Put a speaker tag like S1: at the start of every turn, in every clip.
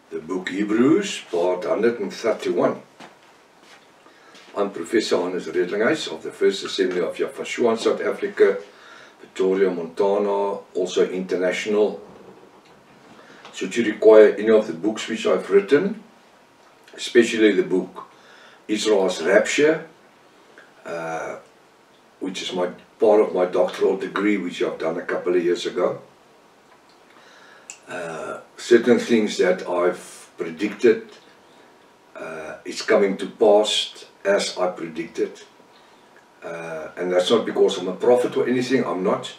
S1: The book Hebrews, part 131. I'm Professor Hannes Redlinghuis of the First Assembly of Yafashua in South Africa, Pretoria, Montana, also international. Should you require any of the books which I've written, especially the book Israel's Rapture, which is part of my doctoral degree, which I've done a couple of years ago. Certain things that I've predicted is coming to pass as I predicted, and that's not because I'm a prophet or anything. I'm not.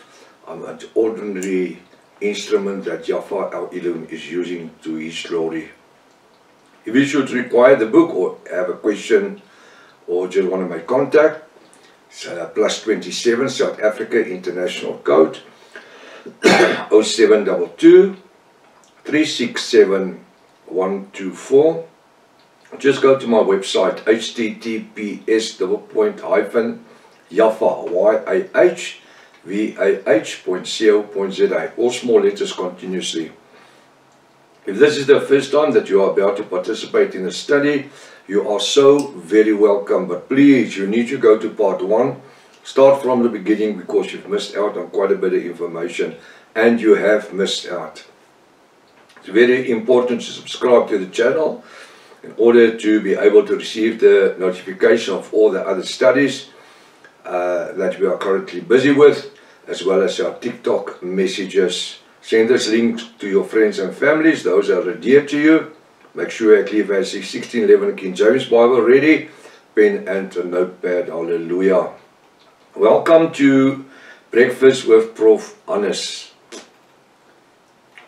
S1: I'm an ordinary instrument that Yahweh our Elohim is using to His glory. If you should require the book or have a question or just want to make contact, it's +27 South Africa International Code 0722 367 124. Just go to my website, https://yahvah.co.za, all small letters continuously. If this is the first time that you are about to participate in a study, you are so very welcome. But please, you need to go to part 1. Start from the beginning, because you've missed out on quite a bit of information, and you have missed out. It's very important to subscribe to the channel in order to be able to receive the notification of all the other studies that we are currently busy with, as well as our TikTok messages. Send this link to your friends and families, those that are dear to you. Make sure you leave a 1611 King James Bible ready, pen and a notepad. Hallelujah. Welcome to Breakfast with Prof. Hannes.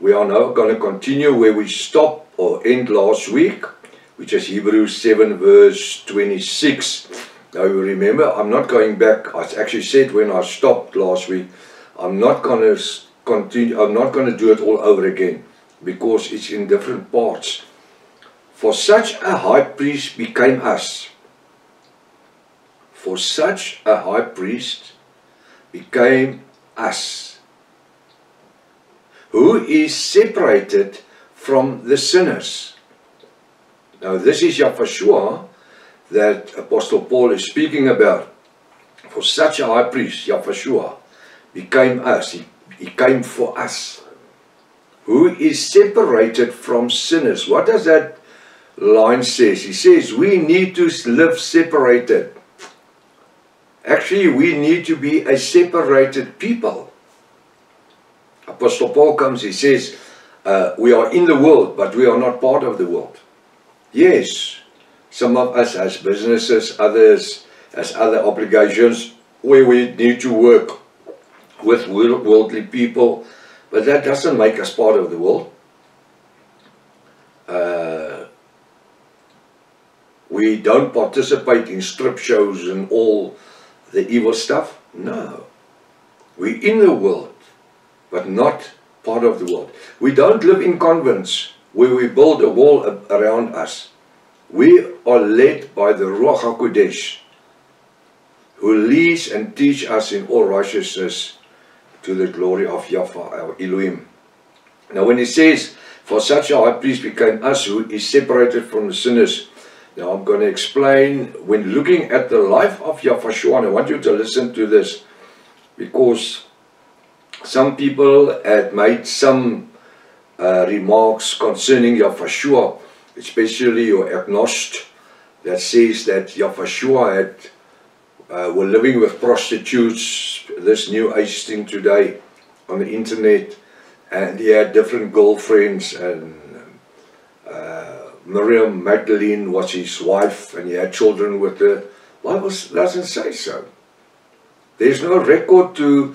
S1: We are now going to continue where we stopped or end last week, which is Hebrews 7 verse 26. Now you remember, I'm not going back. I actually said when I stopped last week, I'm not going to continue. I'm not going to do it all over again, because it's in different parts. For such a high priest became us. For such a high priest became us, who is separated from the sinners. Now this is Yahweh that Apostle Paul is speaking about. For such a high priest, Yahweh, became us. He came for us. Who is separated from sinners. What does that line say? He says we need to live separated. Actually, we need to be a separated people. Apostle Paul comes, he says, we are in the world, but we are not part of the world. Yes, some of us has businesses, others has other obligations where we need to work with worldly people, but that doesn't make us part of the world. We don't participate in strip shows and all the evil stuff. No. We're in the world, but not part of the world. We don't live in convents where we build a wall around us. We are led by the Ruach HaKodesh, who leads and teach us in all righteousness to the glory of Yahweh our Elohim. Now when he says, for such a high priest became us, who is separated from the sinners. Now I'm going to explain, when looking at the life of Yahweh, and I want you to listen to this, because some people had made some remarks concerning Yahweh, especially your agnost, that says that Yahweh had were living with prostitutes, this new age thing today on the internet, and he had different girlfriends, and Miriam Magdalene was his wife, and he had children with her. Bible doesn't say so. There's no record to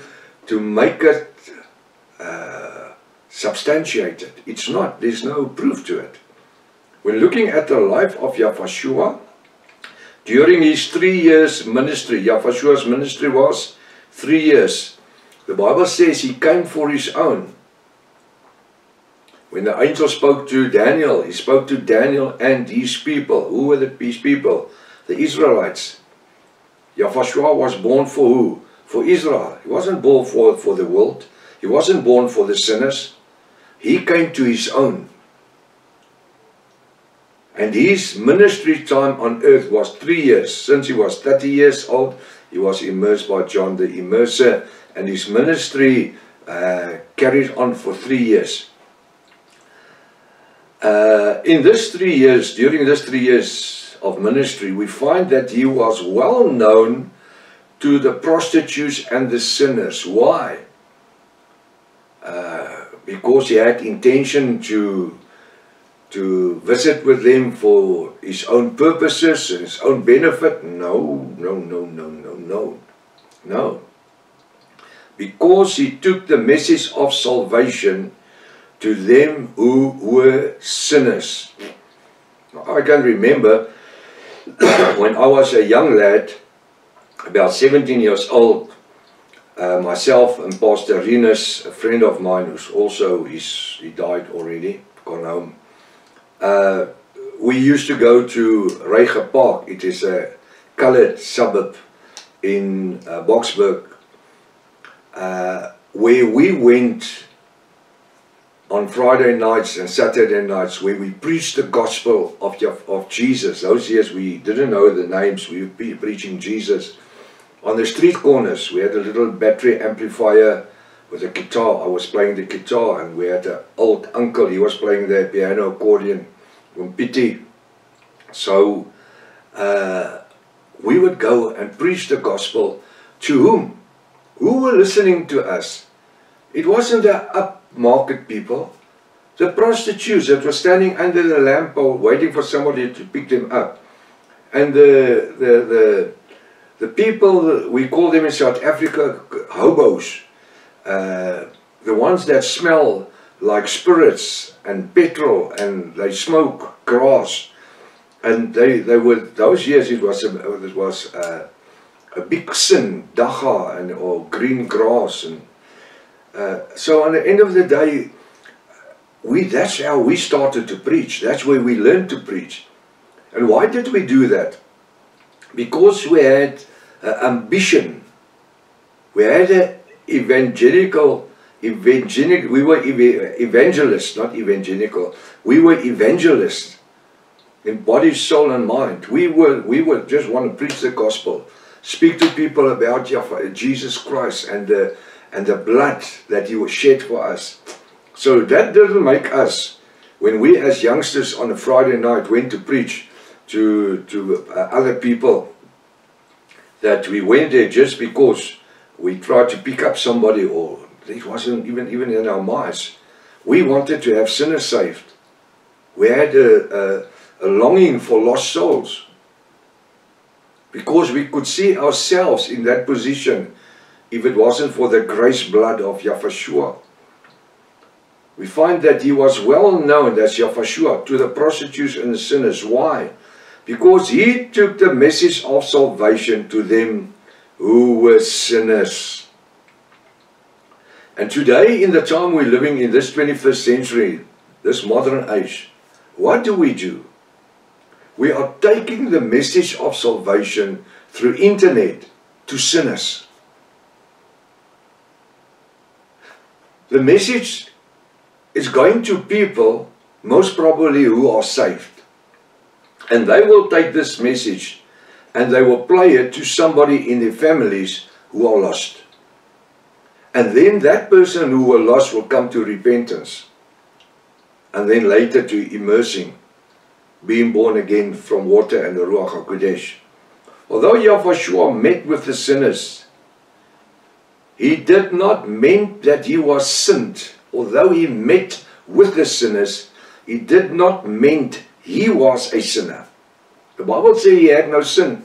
S1: make it substantiated. It's not. There's no proof to it. When looking at the life of Yahweh, during his 3 years ministry, Yahweh's ministry was 3 years. The Bible says he came for his own. When the angel spoke to Daniel, he spoke to Daniel and his people. Who were his people? The Israelites. Yahweh was born for who? For Israel. He wasn't born for the world. He wasn't born for the sinners. He came to his own. And his ministry time on earth was 3 years. Since he was 30 years old, he was immersed by John the Immerser, and his ministry carried on for 3 years. In this 3 years, during this 3 years of ministry, we find that he was well known to the prostitutes and the sinners. Why? Because he had intention to visit with them for his own purposes and his own benefit? No. Because he took the message of salvation to them who were sinners. I can remember when I was a young lad, about 17 years old, myself and Pastor Rinus, a friend of mine who's also, he died already, gone home. We used to go to Reiger Park. It is a coloured suburb in Boksburg, where we went on Friday nights and Saturday nights, where we preached the gospel of Jesus. Those years we didn't know the names, we were preaching Jesus. On the street corners, we had a little battery amplifier with a guitar. I was playing the guitar, and we had an old uncle, he was playing the piano accordion, Umpiti. So we would go and preach the gospel to whom? Who were listening to us? It wasn't the upmarket people, the prostitutes that were standing under the lamppost waiting for somebody to pick them up. And the people, we call them in South Africa hobos, the ones that smell like spirits and petrol, and they smoke grass, and they were, those years it was a big sin, dagga or green grass, and so on the end of the day, that's how we started to preach. That's where we learned to preach. And why did we do that? Because we had ambition. We had an evangelical, we were evangelists, not evangelical. We were evangelists in body, soul and mind. We were just want to preach the gospel, speak to people about Jesus Christ and the blood that he was shed for us. So that didn't make us, when we as youngsters on a Friday night went to preach to other people, that we went there just because we tried to pick up somebody, or it wasn't even in our minds. We wanted to have sinners saved. We had a longing for lost souls, because we could see ourselves in that position if it wasn't for the grace blood of Yahshua. We find that he was well known as Yahshua to the prostitutes and the sinners. Why? Because he took the message of salvation to them who were sinners. And today, in the time we're living in, this 21st century, this modern age, what do? We are taking the message of salvation through internet to sinners. The message is going to people, most probably, who are saved. And they will take this message and they will play it to somebody in their families who are lost. And then that person who were lost will come to repentance. And then later to immersing, being born again from water and the Ruach HaKodesh. Although Yahshua met with the sinners, he did not mean that he was sinned. Although he met with the sinners, he did not mean he was a sinner. The Bible says he had no sin.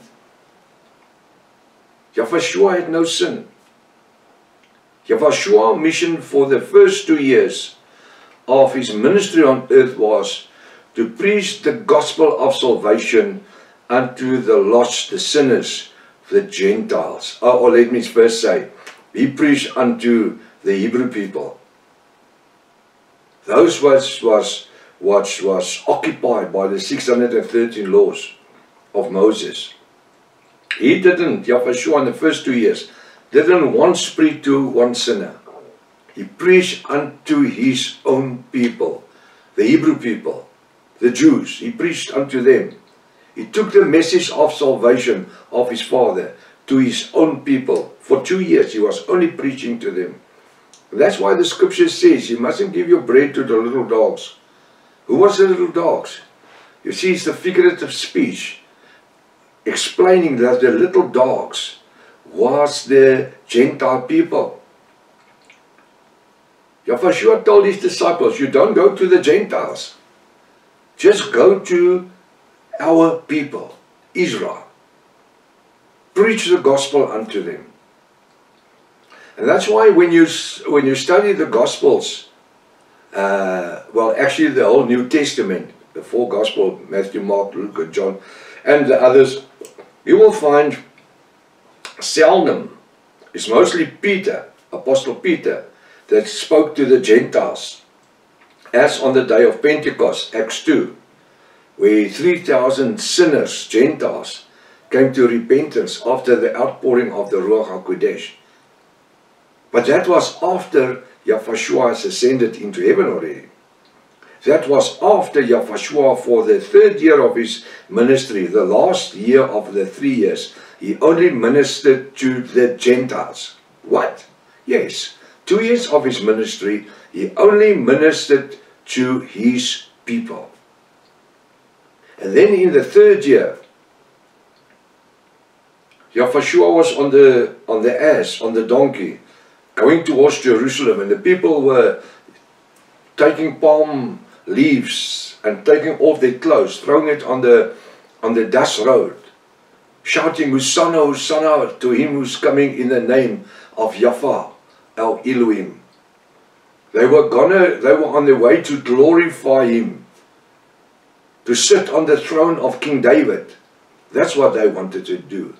S1: Yahshua had no sin. Yahshua's mission for the first 2 years of his ministry on earth was to preach the gospel of salvation unto the lost, the sinners, the Gentiles. Or let me first say, he preached unto the Hebrew people. Those was occupied by the 613 laws of Moses. He didn't, Yahshua in the first 2 years, didn't once preach to one sinner. He preached unto his own people, the Hebrew people, the Jews. He preached unto them. He took the message of salvation of his Father to his own people. For 2 years he was only preaching to them. That's why the scripture says you mustn't give your bread to the little dogs. Who was the little dogs? You see, it's the figurative speech explaining that the little dogs was the Gentile people. Yeshua told his disciples, you don't go to the Gentiles. Just go to our people, Israel. Preach the gospel unto them. And that's why when you study the Gospels, well, actually the whole New Testament, the four Gospels, Matthew, Mark, Luke, and John, and the others, you will find seldom, it's mostly Peter, Apostle Peter, that spoke to the Gentiles, as on the day of Pentecost, Acts 2, where 3,000 sinners, Gentiles, came to repentance after the outpouring of the Ruach HaKodesh. But that was after Yeshua has ascended into heaven already. That was after Yeshua, for the 3rd year of his ministry, the last year of the 3 years, he only ministered to the Gentiles. What? Yes, 2 years of his ministry, he only ministered to his people. And then in the 3rd year, Yeshua was on the ass, on the donkey, going towards Jerusalem, and the people were taking palm leaves and taking off their clothes, throwing it on the dust road, shouting, Hosanna, Hosanna, to him who's coming in the name of Yahweh, our Elohim. They were on their way to glorify him, to sit on the throne of King David. That's what they wanted to do.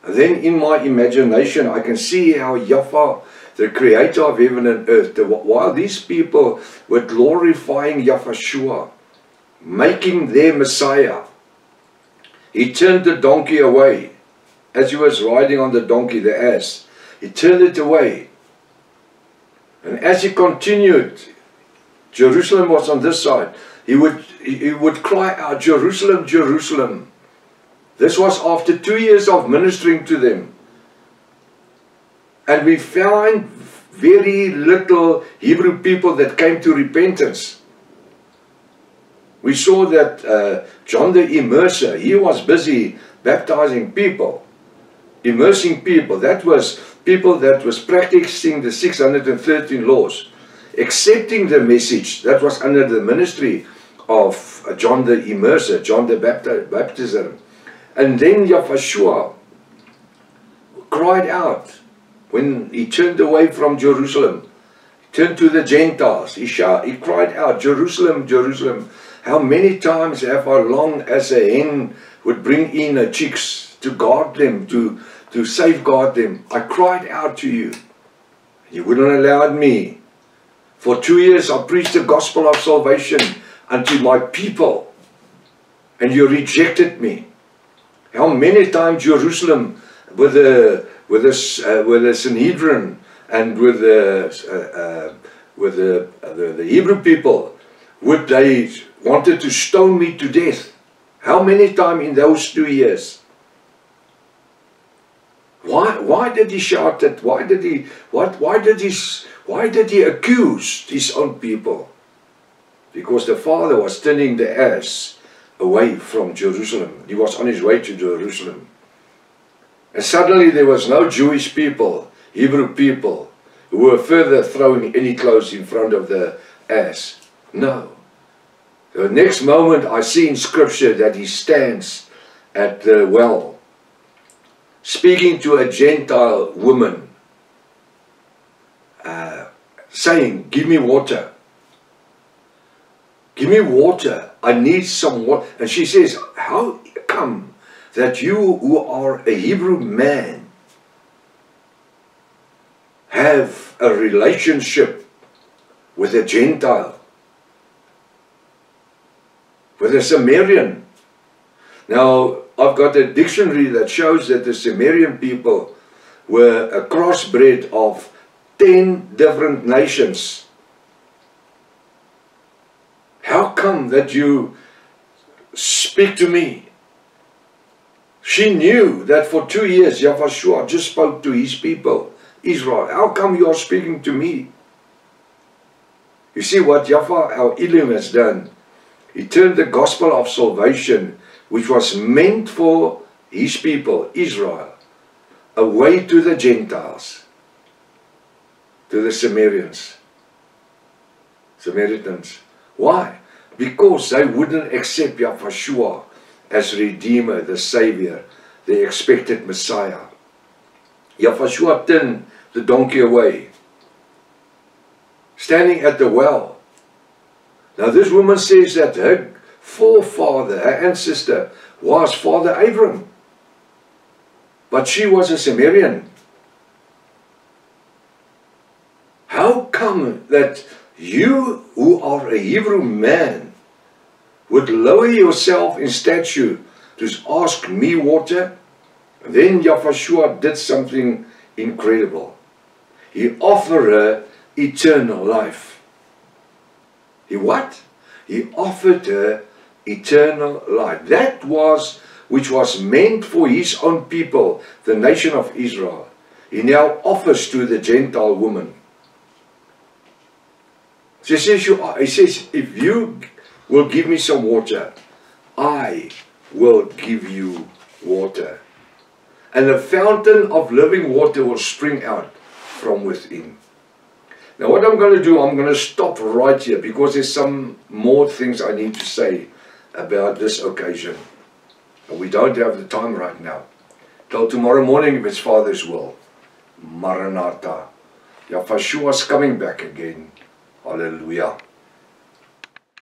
S1: And then in my imagination, I can see how Yahweh, the creator of heaven and earth, while these people were glorifying Yeshua, making their Messiah, he turned the donkey away. As he was riding on the donkey, the ass, he turned it away. And as he continued, Jerusalem was on this side, he would cry out, Jerusalem, Jerusalem. This was after 2 years of ministering to them. And we find very little Hebrew people that came to repentance. We saw that John the Immerser, he was busy baptizing people, immersing people. That was people that was practicing the 613 laws, accepting the message that was under the ministry of John the Immerser, John the Baptizer. And then Yeshua cried out when he turned away from Jerusalem, turned to the Gentiles. He cried out, Jerusalem, Jerusalem, how many times have I longed as a hen would bring in her chicks to guard them, to safeguard them. I cried out to you. You wouldn't allow me. For 2 years I preached the gospel of salvation unto my people, and you rejected me. How many times Jerusalem with the Sanhedrin and with the Hebrew people, would they wanted to stone me to death? How many times in those 2 years? Why did he shout that? Why did he accuse his own people? Because the father was turning the ass away from Jerusalem. He was on his way to Jerusalem. And suddenly there was no Jewish people, Hebrew people, who were further throwing any clothes in front of the ass. No. The next moment I see in scripture that he stands at the well, speaking to a Gentile woman, saying, give me water. Give me water. I need some water. And she says, how come that you who are a Hebrew man have a relationship with a Gentile, with a Sumerian? Now, I've got a dictionary that shows that the Sumerian people were a crossbred of 10 different nations. How come that you speak to me? She knew that for 2 years Yahushua just spoke to his people, Israel. How come you are speaking to me? You see what Yahweh our Elohim has done? He turned the gospel of salvation, which was meant for his people, Israel, away to the Gentiles, to the Samaritans. Why? Because they wouldn't accept Yahushua as Redeemer, the Savior, the expected Messiah. Yahushua turned the donkey away, standing at the well. Now this woman says that her forefather, her ancestor, was Father Abraham. But she was a Sumerian. How come that you, who are a Hebrew man, would lower yourself in stature to ask me water? Then Yahushua did something incredible. He offered her eternal life. He what? He offered her eternal life. That was which was meant for his own people, the nation of Israel. He now offers to the Gentile woman. He says, if you will give me some water, I will give you water. And a fountain of living water will spring out from within. Now what I'm going to do, I'm going to stop right here because there's some more things I need to say about this occasion. And we don't have the time right now. Till tomorrow morning if it's Father's will. Maranatha. Yahushua is coming back again. Hallelujah.